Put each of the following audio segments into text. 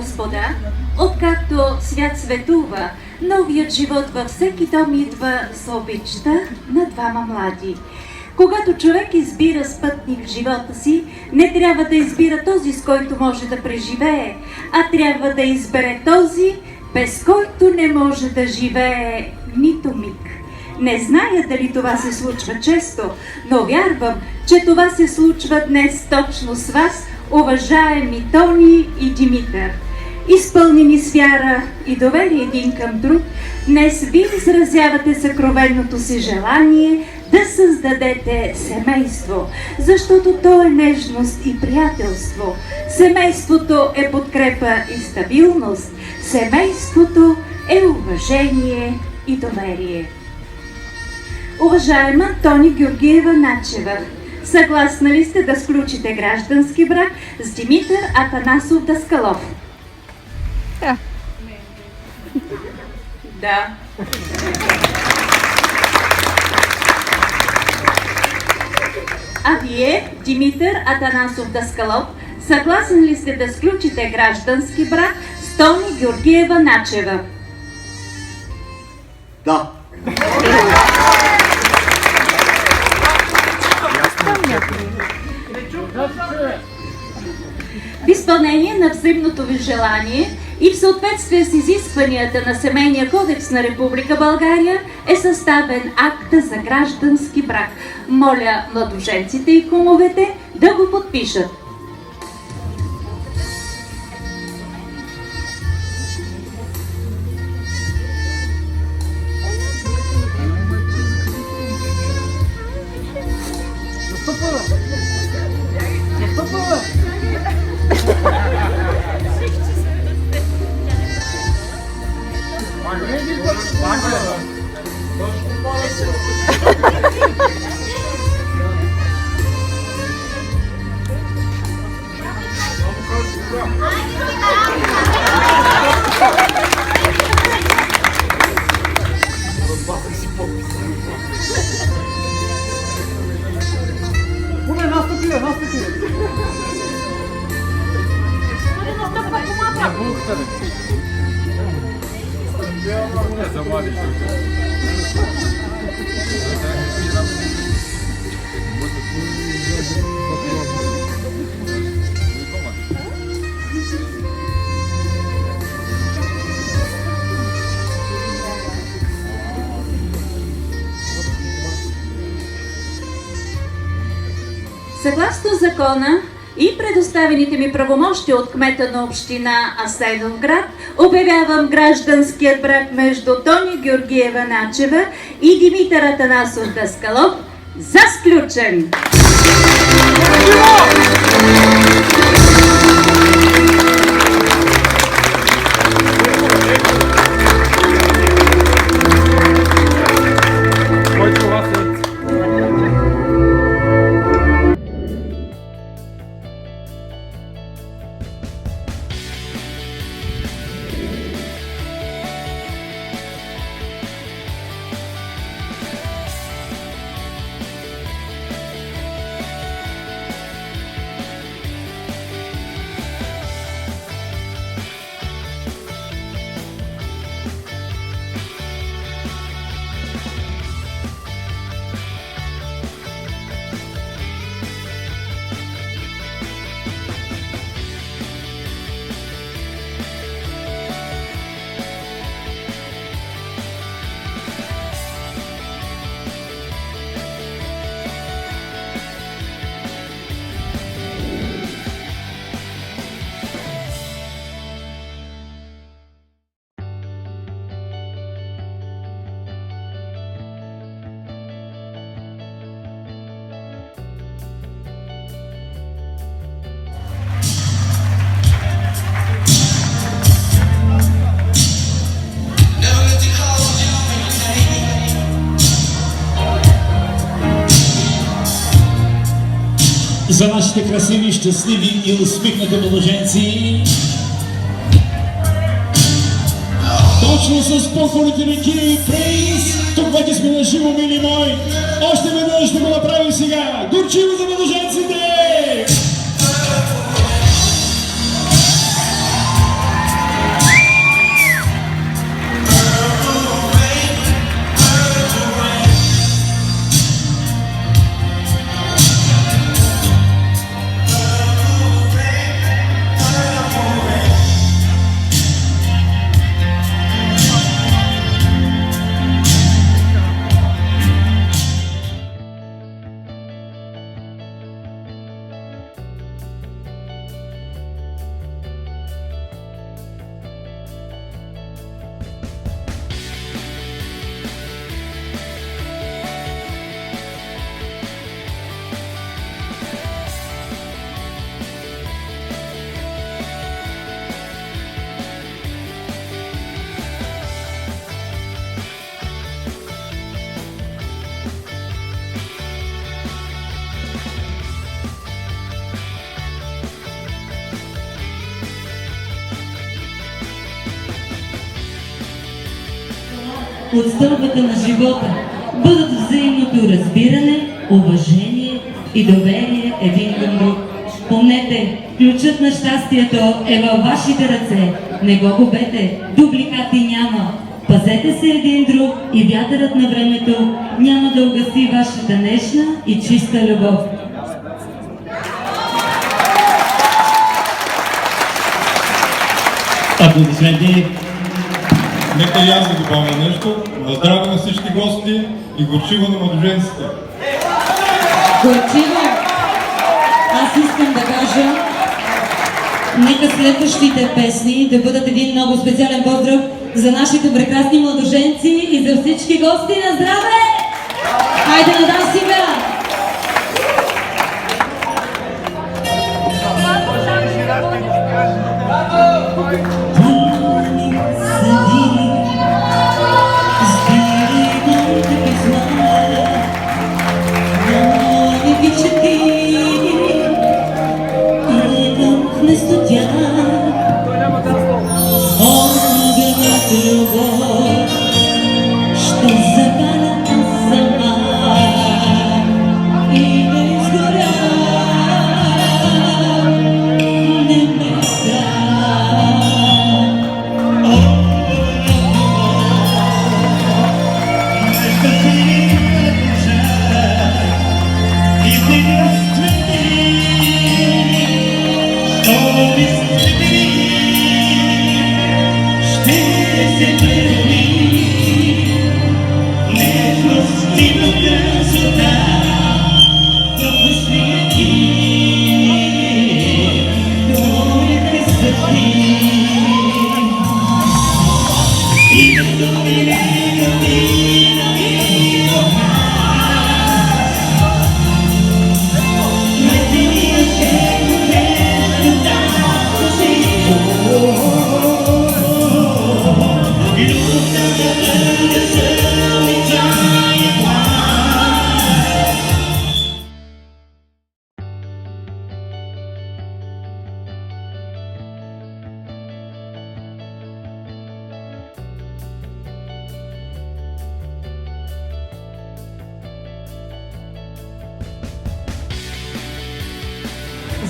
господа, откакто свят светува, новият живот във всеки дом идва с обичта на двама млади. Когато човек избира спътник в живота си, не трябва да избира този, с който може да преживее, а трябва да избере този, без който не може да живее нито миг. Не зная дали това се случва често, но вярвам, че това се случва днес точно с вас, уважаеми Тони и Димитър. Изпълнени с вяра и доверие един към друг, днес ви изразявате съкровенното си желание да създадете семейство, защото то е нежност и приятелство. Семейството е подкрепа и стабилност. Семейството е уважение и доверие. Уважаема Тони Георгиева Начева, съгласна ли сте да сключите граждански брак с Димитър Атанасов Даскалов? Да. Да. А вие, Димитър Атанасов Даскалов, съгласен ли сте да сключите граждански брак с Тони Георгиева Начева? Да. В изпълнение на взаимното ви желание и в съответствие с изискванията на Семейния кодекс на Република България е съставен акт за граждански брак. Моля младоженците и кумовете да го подпишат. Съгласно закона и предоставените ми правомощия от кмета на община Асеновград, обявявам гражданският брак между Тони Георгиева Начева и Димитър Атанасов Даскалов за сключен. За нашите красиви, щастливи и усмихнати младоженци. Точно с похвалите ми Кирил и Прейс, тук вече сме на живо, мили мои. Още веднъж ще го направим сега. Горчиво за младоженците! от стълбата на живота бъдат взаимното разбиране, уважение и доверие един към друг. Помнете, ключът на щастието е във вашите ръце. Не го губете, дубликати няма. Пазете се един друг и вятърът на времето няма да угаси вашата нежна и чиста любов. Аплодисменти. Нека и аз да добавя нещо. На здраве на всички гости и горчиво на младоженците. Горчиво! Аз искам да кажа, нека следващите песни да бъдат един много специален поздрав за нашите прекрасни младоженци и за всички гости. На здраве! Хайде на дансинга!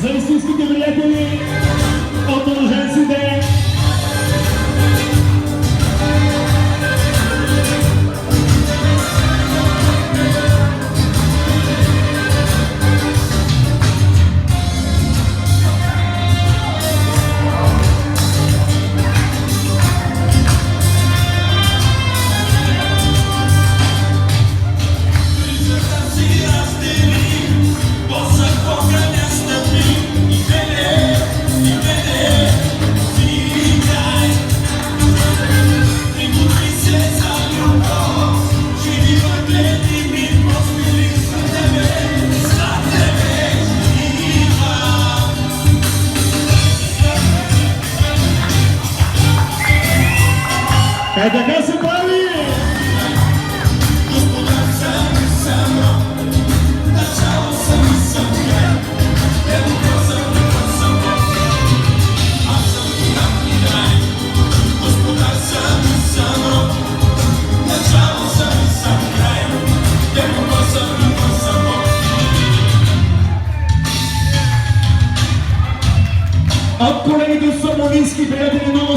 За истинските приятели от младоженците. Така се прави! От колегите от Сомовински приятели много